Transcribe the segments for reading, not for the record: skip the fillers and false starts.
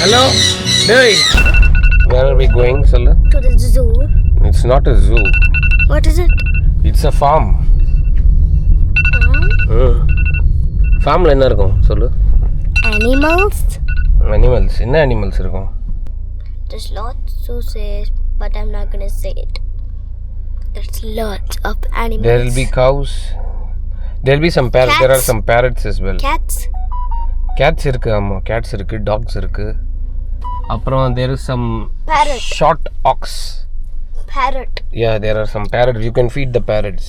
Hello? Hey! Where are we going, Salla? To the zoo. It's not a zoo. What is it? It's a farm. ஃபார்மில் என்ன இருக்கும் சொல்லு? Animals. Animals. என்ன animals இருக்கும்? There's lots to say, but I'm not gonna say it. There's lots of animals. There will be cows. There will be some parrots. There are some parrots as well. Cats. Cats இருக்கு, ஆமாம். Cats இருக்கு, dogs இருக்கு. அப்புறம் there is some Parrot. short ox. Parrot. Yeah, there are some parrots. You can feed the parrots.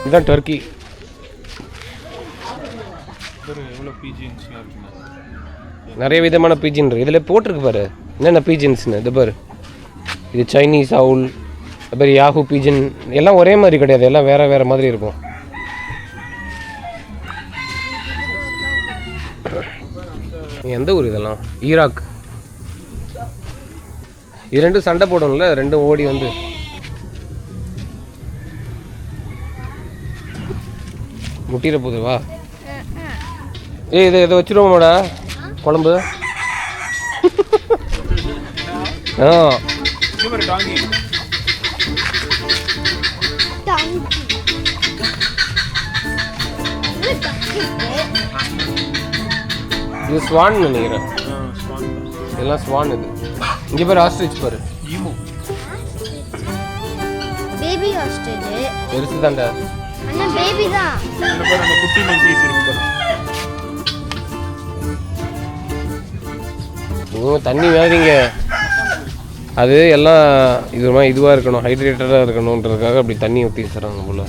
இதுதான் Turkey. நிறைய விதமான pigeon இருக்கு. இதில் போட்டிருக்கு பாரு என்னென்ன பீஜின்ஸ்னு. இது பாரு, இது சைனீஸ் அவுல், அப்புறம் யாஹூ பீஜின். எல்லாம் ஒரே மாதிரி கிடையாது, எல்லாம் வேறு வேறு மாதிரி இருக்கும். எந்த ஊர் இதெல்லாம்? ஈராக். இது ரெண்டும் சண்டை போடணும்ல, ரெண்டும் ஓடி வந்து. முட்டிட போகுது வா. இதை வச்சுருவோமாடா குழம்பு. ஆ இது ஸ்வான் நினைக்கிறேன். இதெல்லாம் ஸ்வான். இது இங்கே பாரு, ஆஸ்ட்ரிச் பாரு. Baby ostrich. பெருசு தான்டா. அண்ணா பேபி தான். குட்டி மங்கீஸ் இருக்கு பாரு. தண்ணி வேறீங்க. அது எல்லாம் இது மாதிரி இதுவாக இருக்கணும், ஹைட்ரேட்டடாக இருக்கணுன்றதுக்காக அப்படி தண்ணி ஊற்றி வச்சுறாங்க போல.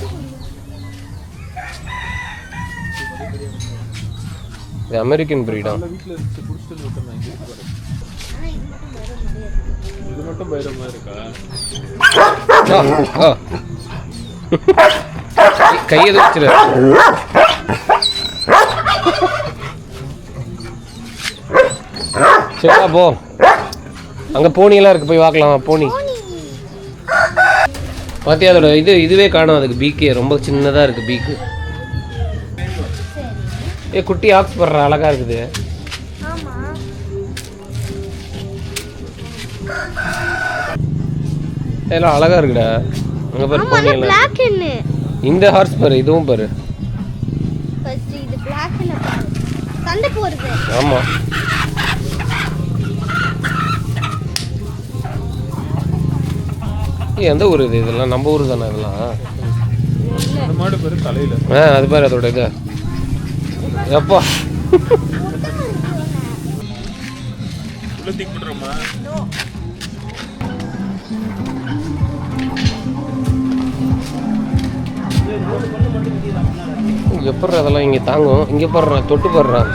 இது அமெரிக்கன் பிரீடா? இது மட்டும் பைரமா இருக்கா? கையை வச்சிரு. சரிடா போ. அங்கே போனியெல்லாம் இருக்கு, போய் பார்க்கலாம். போனி பார்த்தியா? அதோட இதுவே காணும். அதுக்கு பீக்கே ரொம்ப சின்னதாக இருக்குது பீக்கு. குட்டி ஆக்ஸ் படுற அழகா இருக்குது. எல்லாம் அழகா இருக்குடா. அங்கே பாரு போனியெல்லாம். இந்த ஹார்ஸ் பாரு, இதுவும் பாரு. ஆமாம், எந்த ஊர் இது? இதெல்லாம் நம்ம ஊர் தானே இதெல்லாம்? மாடு பேரு தலையில. அது பாரு அதோட இது. எப்பா உள்ள பண்றோமா? எப்படி அதெல்லாம் இங்கே தாங்கும்? இங்கே போடுறான், தொட்டு போடுறான்.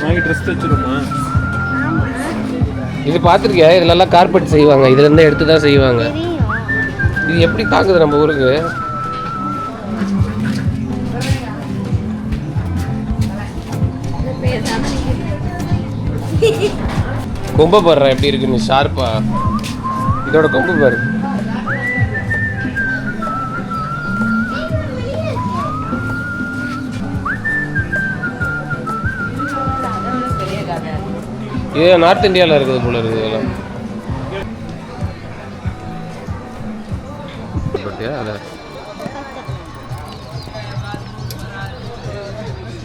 வாங்கி ட்ரெஸ் தைச்சிருமா? இது பார்த்துருக்கியா? இதுலலாம் கார்பெட் செய்வாங்க, இதுலேருந்து எடுத்து தான் செய்வாங்க. இது எப்படி தாங்குது நம்ம ஊருக்கு? கொம்பை பாடுறா எப்படி இருக்குன்னு, ஷார்ப்பா. இதோட கொம்பு பாரு. இது நார்த் இந்தியாவில் இருக்குது போல இருக்குது இதெல்லாம்.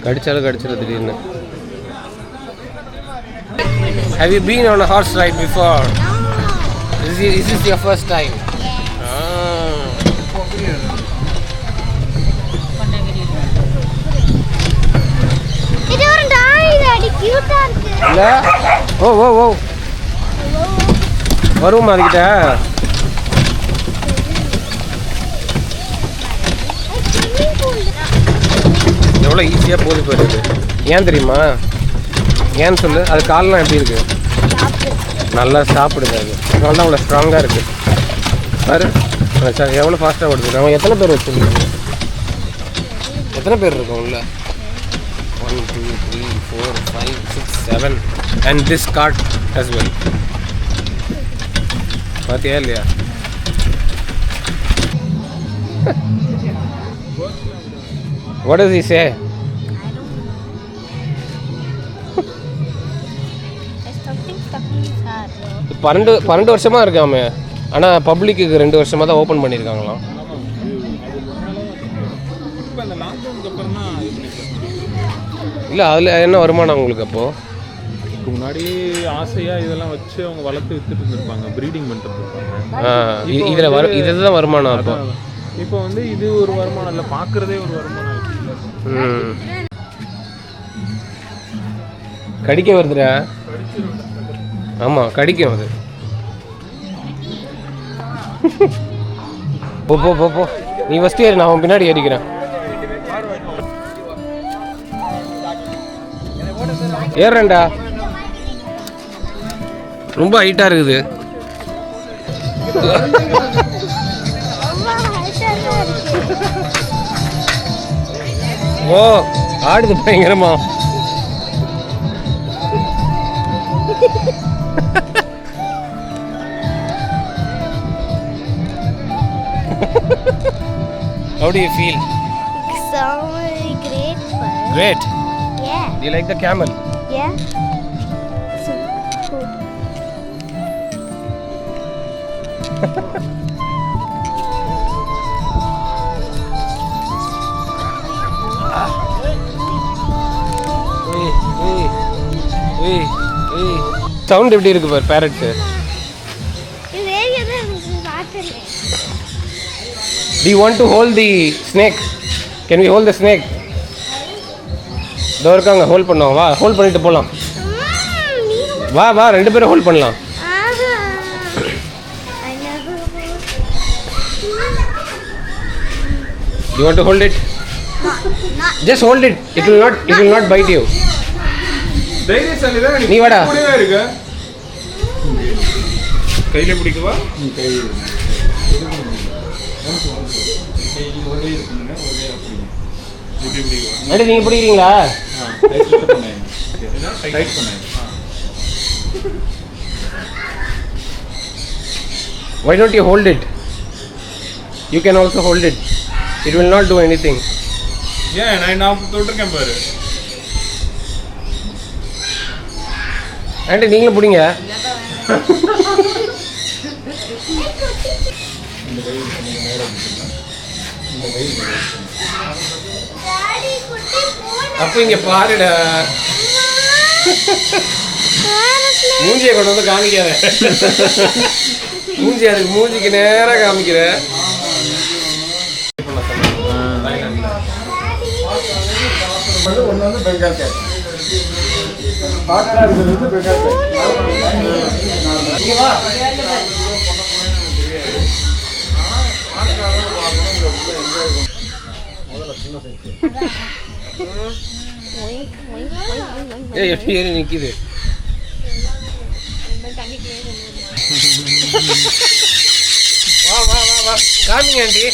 கடிச்சாலும் கடிச்சிடும் திடீர்னு. Have you been on a horse ride before? Is this your first time? இது ஒரு டாய், இது கியூட்டா இருக்கு. இல்ல? ஓ வருமா அதுக்கிட்ட? எவ்வளோ ஈஸியாக போகுது போயிடுது. ஏன் தெரியுமா? ஏன்னு சொல்லு. அது காலெலாம் எப்படி இருக்கு? நல்லா சாப்பிடுது. அது அதனால தான் அவ்வளோ ஸ்ட்ராங்காக இருக்குது. பாரு எவ்வளோ ஃபாஸ்ட்டாக ஓடுது. அவன் எத்தனை பேர் வச்சுருக்கீங்க? எத்தனை பேர் இருக்கோம் உள்ள? 1 2 3 4 5 6 7 and this cart as well. பார்த்தியா இல்லையா? What does he say? There's something stuck in his hair, bro. 12 வருஷமா இருக்காமே. ஆனால் பப்ளிக்கு 2 வருஷமாக தான் ஓப்பன் பண்ணியிருக்காங்களாம். ஆமாம், இப்போ அந்த லாக்டவுனுக்கு அப்புறம் தான் இல்லை அதில் என்ன வருமானம் உங்களுக்கு அப்போது? இதுக்கு முன்னாடி ஆசையாக இதெல்லாம் வச்சு அவங்க வளர்த்து வித்துட்டு இருந்திருப்பாங்க, ப்ரீடிங் பண்ணிட்டு இருந்திருப்பாங்க. இதில் தான் வருமானம் அப்போ. இப்போ வந்து இது ஒரு வருமானம் இல்லை, பார்க்குறதே ஒரு வருமானம். கடிக்க வருதுடா. ஆமாம், கடிக்கும் அது. போ போ போ போ, நீ ஃபஸ்ட்டு ஏறி, நான் அவன் பின்னாடி ஏறிக்கிறேன். ஏறுறேன்டா. ரொம்ப ஹைட்டாக இருக்குது. ஓ, ஆடுது பயங்கரமா. How do you feel? So great fun. Great. Yeah. Do you like the camel? Yeah. So good. Sound எப்படி இருக்கு பார் farad. Do you want to hold the snake? Can we hold the snake? இதோ இருக்காங்க, hold பண்ணுவோம். வா, hold பண்ணிட்டு போகலாம். வா வா, 2 பேரும் ஹோல்ட் பண்ணலாம். Do you want to hold it? Just hold it. It will not bite you. தைரியசாலி தான் நீ வாடா. இருக்க கையில் பிடிக்கவா? அடி நீங்கள் பிடிக்கிறீங்களா? Why don't you hold it? You can also hold it. It will not do anything. ஏன் நான் தொட்டிருக்கேன் பாரு. ஆண்டி நீங்களும் பிடிங்க. அப்போ இங்க பாருடா, மூஞ்சியை கொண்டு வந்து காமிக்காத. மூஞ்சி அதுக்கு மூஞ்சிக்கு நேராக காமிக்கிற. ஒன்று வந்து பெங்கால் கேட். எப்படி ஏறி நிக்குது. வா வா வா வா, காமிங்க ஆண்டி.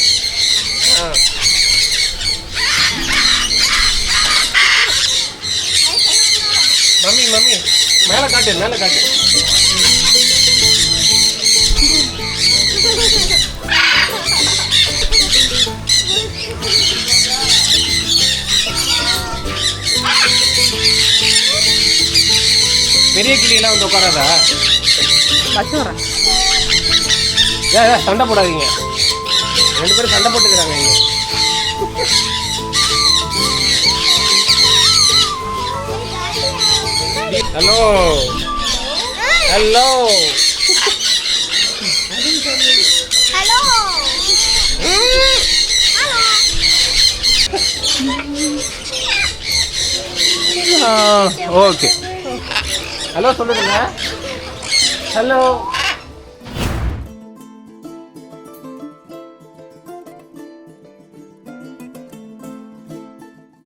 மம்மி மம்மி, மேலே காட்டு, மேலே காட்டு. பெரிய கிளியெல்லாம் வந்து உட்காராதா? ஏன் சண்டை போடாதீங்க, 2 பேரும் சண்டை போட்டுக்கிறாங்க இங்க. Hello hello hello. Okay, hello சொல்லுங்க. ஹலோ.